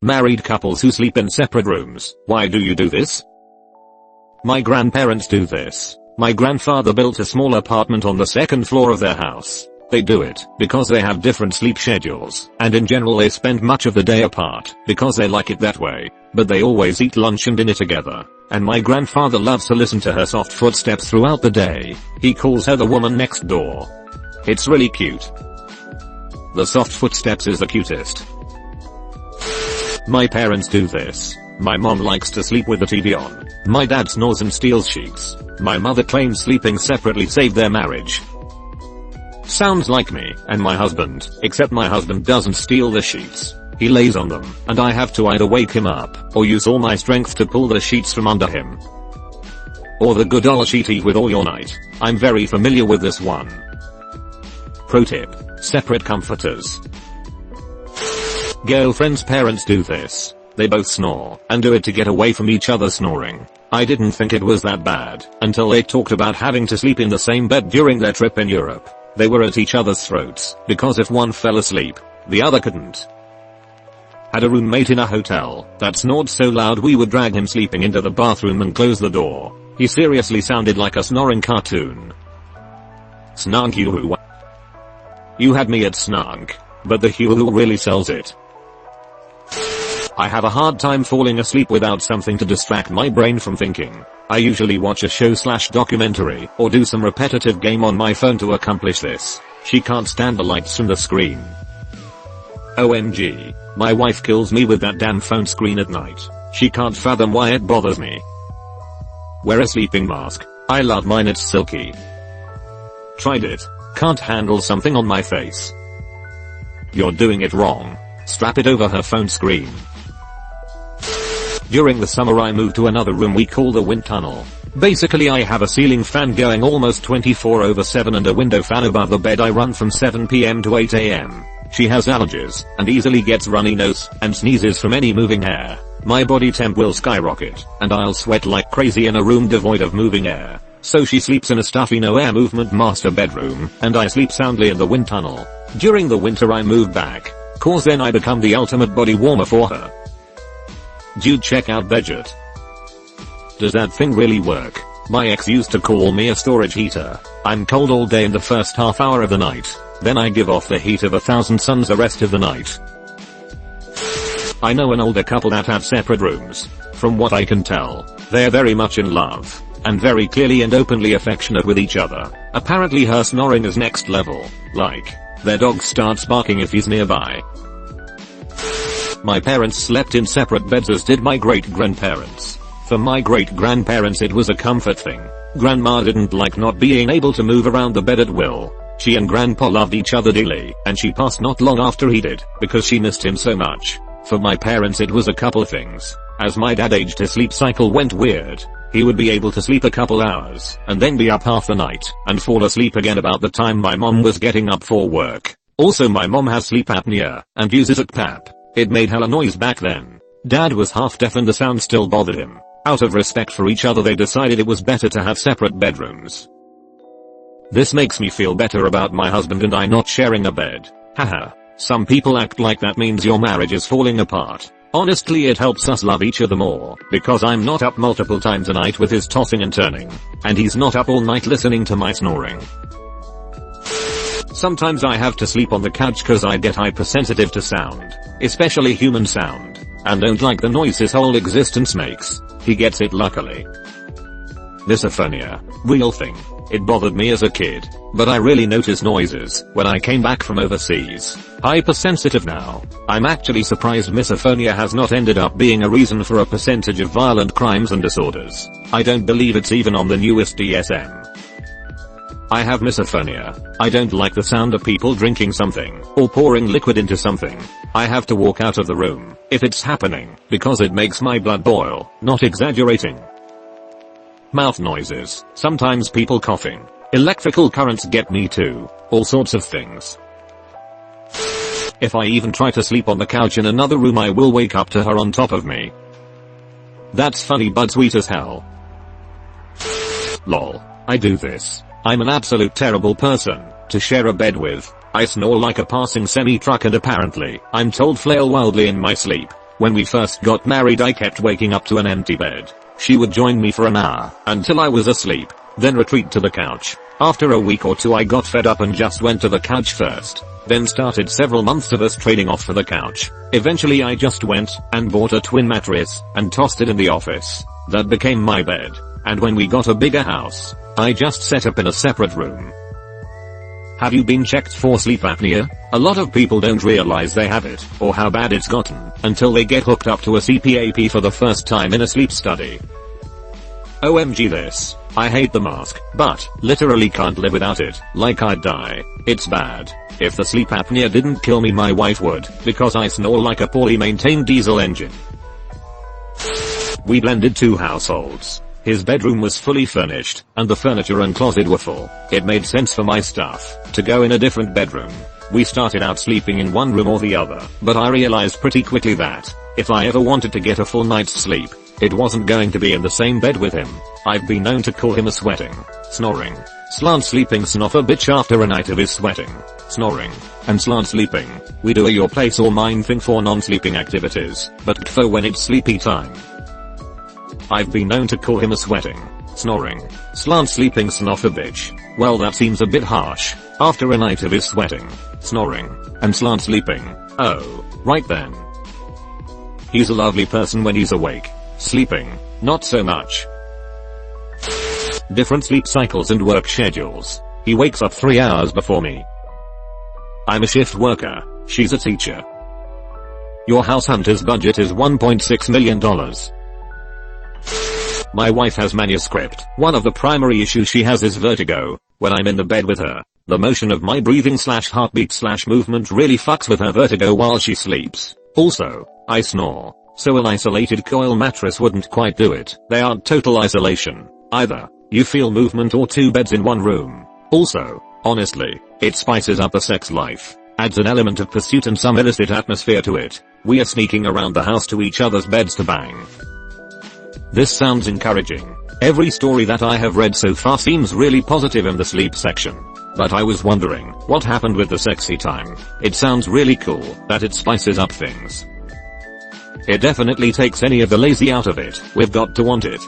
Married couples who sleep in separate rooms. Why do you do this? My grandparents do this. My grandfather built a small apartment on the second floor of their house. They do it because they have different sleep schedules, and in general they spend much of the day apart because they like it that way. But they always eat lunch and dinner together. And my grandfather loves to listen to her soft footsteps throughout the day. He calls her the woman next door. It's really cute. The soft footsteps is the cutest. My parents do this. My mom likes to sleep with the TV on. My dad snores and steals sheets. My mother claims sleeping separately saved their marriage. Sounds like me and my husband, except my husband doesn't steal the sheets. He lays on them, and I have to either wake him up or use all my strength to pull the sheets from under him. Or the good old sheet eat with all your night. I'm very familiar with this one. Pro tip: separate comforters. Girlfriend's parents do this. They both snore and do it to get away from each other snoring. I didn't think it was that bad until they talked about having to sleep in the same bed during their trip in Europe. They were at each other's throats because if one fell asleep, the other couldn't. Had a roommate in a hotel that snored so loud we would drag him sleeping into the bathroom and close the door. He seriously sounded like a snoring cartoon. Snark you. You had me at snark, but the hoo really sells it. I have a hard time falling asleep without something to distract my brain from thinking. I usually watch a show/documentary or do some repetitive game on my phone to accomplish this. She can't stand the lights from the screen. OMG. My wife kills me with that damn phone screen at night. She can't fathom why it bothers me. Wear a sleeping mask. I love mine, it's silky. Tried it. Can't handle something on my face. You're doing it wrong. Strap it over her phone screen. During the summer I moved to another room we call the wind tunnel. Basically I have a ceiling fan going almost 24/7 and a window fan above the bed I run from 7 PM to 8 AM. She has allergies and easily gets runny nose and sneezes from any moving air. My body temp will skyrocket and I'll sweat like crazy in a room devoid of moving air. So she sleeps in a stuffy no air movement master bedroom and I sleep soundly in the wind tunnel. During the winter I move back, cause then I become the ultimate body warmer for her. Dude, check out Budget. Does that thing really work? My ex used to call me a storage heater. I'm cold all day in the first half hour of the night. Then I give off the heat of 1,000 suns the rest of the night. I know an older couple that have separate rooms. From what I can tell, they're very much in love and very clearly and openly affectionate with each other. Apparently her snoring is next level. Like, their dog starts barking if he's nearby. My parents slept in separate beds as did my great-grandparents. For my great-grandparents it was a comfort thing. Grandma didn't like not being able to move around the bed at will. She and grandpa loved each other dearly, and she passed not long after he did, because she missed him so much. For my parents it was a couple things. As my dad aged his sleep cycle went weird. He would be able to sleep a couple hours, and then be up half the night, and fall asleep again about the time my mom was getting up for work. Also my mom has sleep apnea, and uses a CPAP. It made hella noise back then. Dad was half deaf and the sound still bothered him. Out of respect for each other they decided it was better to have separate bedrooms. This makes me feel better about my husband and I not sharing a bed. Haha. Some people act like that means your marriage is falling apart. Honestly it helps us love each other more, because I'm not up multiple times a night with his tossing and turning. And he's not up all night listening to my snoring. Sometimes I have to sleep on the couch cause I get hypersensitive to sound, especially human sound, and don't like the noise his whole existence makes. He gets it luckily. Misophonia. Real thing. It bothered me as a kid, but I really notice noises when I came back from overseas. Hypersensitive now. I'm actually surprised misophonia has not ended up being a reason for a percentage of violent crimes and disorders. I don't believe it's even on the newest DSM. I have misophonia. I don't like the sound of people drinking something or pouring liquid into something. I have to walk out of the room if it's happening because it makes my blood boil, not exaggerating. Mouth noises. Sometimes people coughing. Electrical currents get me too. All sorts of things. If I even try to sleep on the couch in another room I will wake up to her on top of me. That's funny but sweet as hell. Lol. I do this. I'm an absolute terrible person to share a bed with. I snore like a passing semi-truck and apparently I'm told flail wildly in my sleep. When we first got married I kept waking up to an empty bed. She would join me for an hour until I was asleep, then retreat to the couch. After a week or two I got fed up and just went to the couch first. Then started several months of us trading off for the couch. Eventually I just went and bought a twin mattress and tossed it in the office. That became my bed. And when we got a bigger house, I just set up in a separate room. Have you been checked for sleep apnea? A lot of people don't realize they have it or how bad it's gotten until they get hooked up to a CPAP for the first time in a sleep study. OMG this. I hate the mask, but literally can't live without it, like I'd die. It's bad. If the sleep apnea didn't kill me my wife would, because I snore like a poorly maintained diesel engine. We blended two households. His bedroom was fully furnished, and the furniture and closet were full. It made sense for my stuff to go in a different bedroom. We started out sleeping in one room or the other, but I realized pretty quickly that if I ever wanted to get a full night's sleep, it wasn't going to be in the same bed with him. I've been known to call him a sweating, snoring, slant sleeping snuffer bitch after a night of his sweating, snoring, and slant sleeping. We do a your place or mine thing for non-sleeping activities, but for when it's sleepy time. I've been known to call him a sweating, snoring, slant sleeping snuffer bitch. Well that seems a bit harsh, after a night of his sweating, snoring, and slant sleeping. Oh, right then. He's a lovely person when he's awake. Sleeping, not so much. Different sleep cycles and work schedules. He wakes up 3 hours before me. I'm a shift worker, she's a teacher. Your house hunter's budget is $1.6 million. My wife has manuscript. One of the primary issues she has is vertigo. When I'm in the bed with her, the motion of my breathing / heartbeat / movement really fucks with her vertigo while she sleeps. Also, I snore. So an isolated coil mattress wouldn't quite do it. They aren't total isolation. Either you feel movement or two beds in one room. Also, honestly, it spices up the sex life. Adds an element of pursuit and some illicit atmosphere to it. We are sneaking around the house to each other's beds to bang. This sounds encouraging. Every story that I have read so far seems really positive in the sleep section. But I was wondering, what happened with the sexy time? It sounds really cool that it spices up things. It definitely takes any of the lazy out of it. We've got to want it.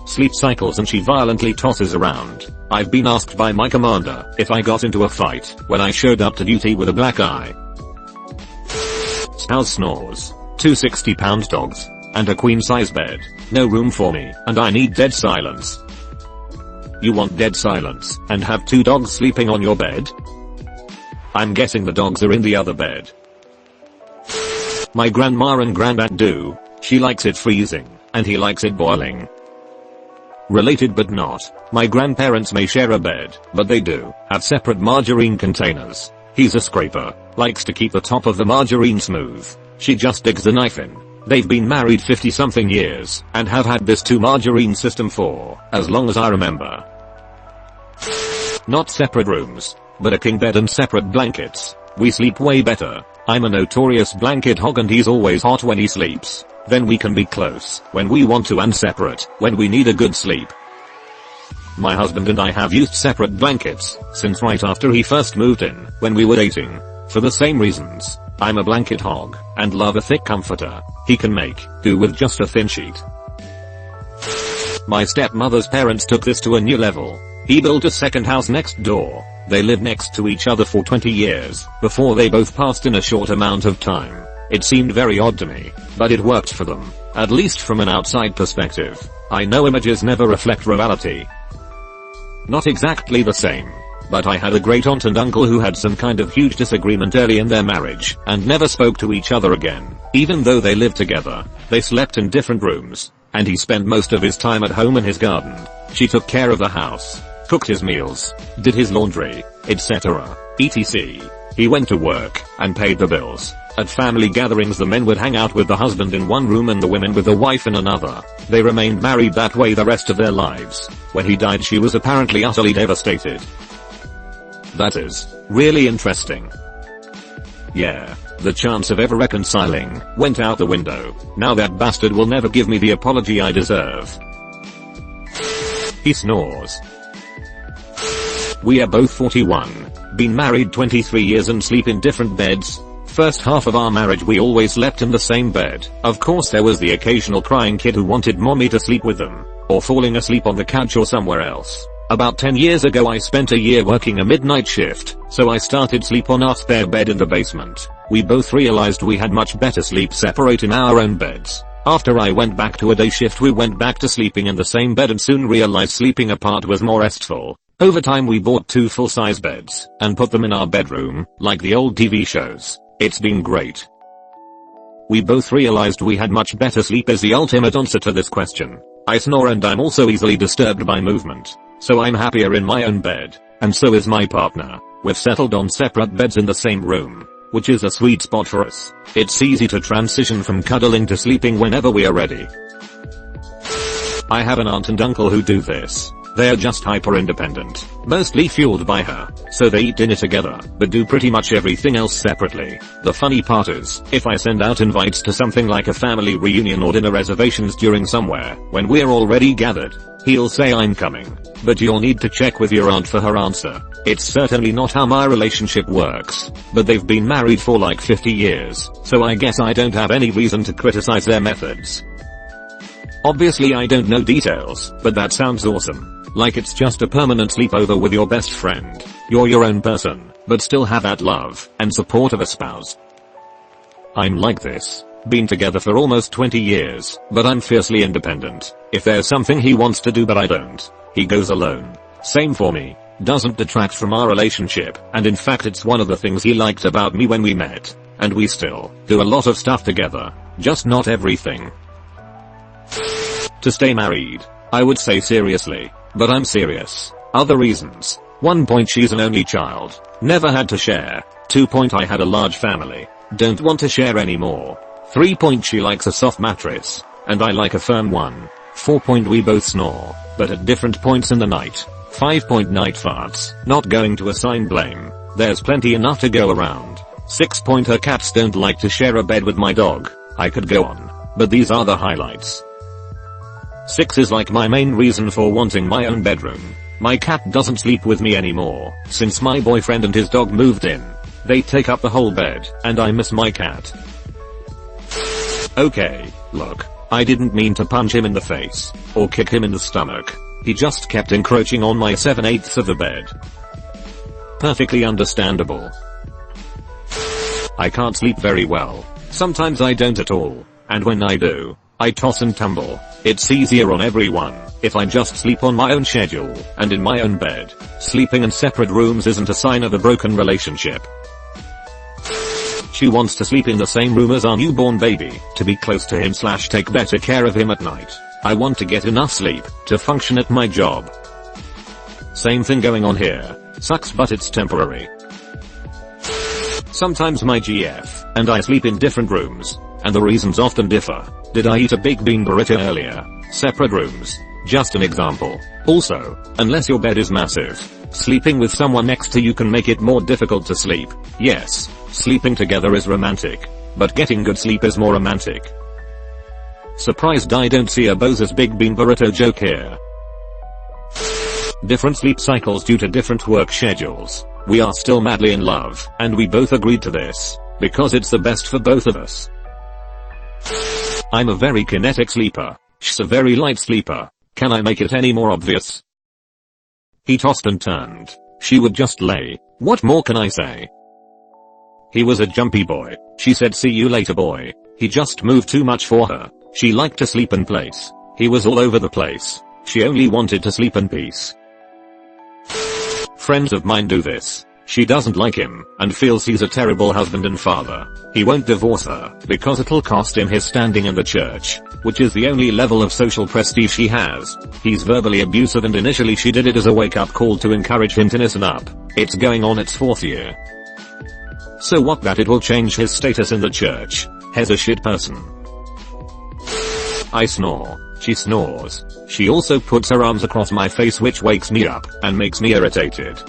Sleep cycles and she violently tosses around. I've been asked by my commander if I got into a fight when I showed up to duty with a black eye. House snores. 2 60-pound dogs. And a queen-size bed. No room for me, and I need dead silence. You want dead silence, and have 2 dogs sleeping on your bed? I'm guessing the dogs are in the other bed. My grandma and granddad do. She likes it freezing, and he likes it boiling. Related but not. My grandparents may share a bed, but they do have separate margarine containers. He's a scraper, likes to keep the top of the margarine smooth. She just digs the knife in. They've been married 50 something years, and have had this 2 margarine system for as long as I remember. Not separate rooms, but a king bed and separate blankets. We sleep way better. I'm a notorious blanket hog and he's always hot when he sleeps. Then we can be close when we want to and separate when we need a good sleep. My husband and I have used separate blankets since right after he first moved in when we were dating. For the same reasons. I'm a blanket hog and love a thick comforter. He can make do with just a thin sheet. My stepmother's parents took this to a new level. He built a second house next door. They lived next to each other for 20 years before they both passed in a short amount of time. It seemed very odd to me, but it worked for them, at least from an outside perspective. I know images never reflect reality. Not exactly the same. But I had a great aunt and uncle who had some kind of huge disagreement early in their marriage and never spoke to each other again. Even though they lived together, they slept in different rooms, and he spent most of his time at home in his garden. She took care of the house, cooked his meals, did his laundry, etc. etc. He went to work and paid the bills. At family gatherings the men would hang out with the husband in one room and the women with the wife in another. They remained married that way the rest of their lives. When he died she was apparently utterly devastated. That is really interesting. Yeah, the chance of ever reconciling went out the window. Now that bastard will never give me the apology I deserve. He snores. We are both 41, been married 23 years and sleep in different beds. first half of our marriage we always slept in the same bed. Of course there was the occasional crying kid who wanted mommy to sleep with them, or falling asleep on the couch or somewhere else. About 10 years ago I spent a year working a midnight shift, so I started sleep on our spare bed in the basement. We both realized we had much better sleep separate in our own beds. After I went back to a day shift we went back to sleeping in the same bed and soon realized sleeping apart was more restful. Over time we bought 2 full-size beds and put them in our bedroom, like the old TV shows. It's been great. We both realized we had much better sleep is the ultimate answer to this question. I snore and I'm also easily disturbed by movement. So I'm happier in my own bed, and so is my partner. We've settled on separate beds in the same room, which is a sweet spot for us. It's easy to transition from cuddling to sleeping whenever we are ready. I have an aunt and uncle who do this. They're just hyper independent, mostly fueled by her, so they eat dinner together, but do pretty much everything else separately. The funny part is, if I send out invites to something like a family reunion or dinner reservations during somewhere, when we're already gathered, he'll say I'm coming, but you'll need to check with your aunt for her answer. It's certainly not how my relationship works, but they've been married for like 50 years, so I guess I don't have any reason to criticize their methods. Obviously I don't know details, but that sounds awesome. Like it's just a permanent sleepover with your best friend. You're your own person, but still have that love and support of a spouse. I'm like this. Been together for almost 20 years, but I'm fiercely independent. If there's something he wants to do but I don't, he goes alone. Same for me. Doesn't detract from our relationship, and in fact it's one of the things he liked about me when we met. And we still do a lot of stuff together, just not everything. To stay married, I would say seriously. But I'm serious. Other reasons. 1 point she's an only child. Never had to share. 2 point I had a large family. Don't want to share anymore. 3 point she likes a soft mattress. And I like a firm one. 4 point we both snore, but at different points in the night. 5 point night farts. Not going to assign blame. There's plenty enough to go around. 6 point her cats don't like to share a bed with my dog. I could go on, but these are the highlights. 6 is like my main reason for wanting my own bedroom. My cat doesn't sleep with me anymore, since my boyfriend and his dog moved in. They take up the whole bed, and I miss my cat. Okay, look, I didn't mean to punch him in the face, or kick him in the stomach. He just kept encroaching on my 7/8 of the bed. Perfectly understandable. I can't sleep very well. Sometimes I don't at all, and when I do, I toss and tumble. It's easier on everyone if I just sleep on my own schedule and in my own bed. Sleeping in separate rooms isn't a sign of a broken relationship. She wants to sleep in the same room as our newborn baby to be close to him / take better care of him at night. I want to get enough sleep to function at my job. Same thing going on here. Sucks but it's temporary. Sometimes my GF and I sleep in different rooms, and the reasons often differ. Did I eat a big bean burrito earlier? Separate rooms. Just an example. Also, unless your bed is massive, sleeping with someone next to you can make it more difficult to sleep. Yes, sleeping together is romantic, but getting good sleep is more romantic. Surprised I don't see a Bose's big bean burrito joke here. Different sleep cycles due to different work schedules. We are still madly in love, and we both agreed to this, because it's the best for both of us. I'm a very kinetic sleeper. She's a very light sleeper. Can I make it any more obvious? He tossed and turned. She would just lay. What more can I say? He was a jumpy boy. She said see you later boy. He just moved too much for her. She liked to sleep in place. He was all over the place. She only wanted to sleep in peace. Friends of mine do this. She doesn't like him, and feels he's a terrible husband and father. He won't divorce her, because it'll cost him his standing in the church, which is the only level of social prestige he has. He's verbally abusive and initially she did it as a wake-up call to encourage him to listen up. It's going on its 4th year. So what that it will change his status in the church. He's a shit person. I snore. She snores. She also puts her arms across my face which wakes me up and makes me irritated.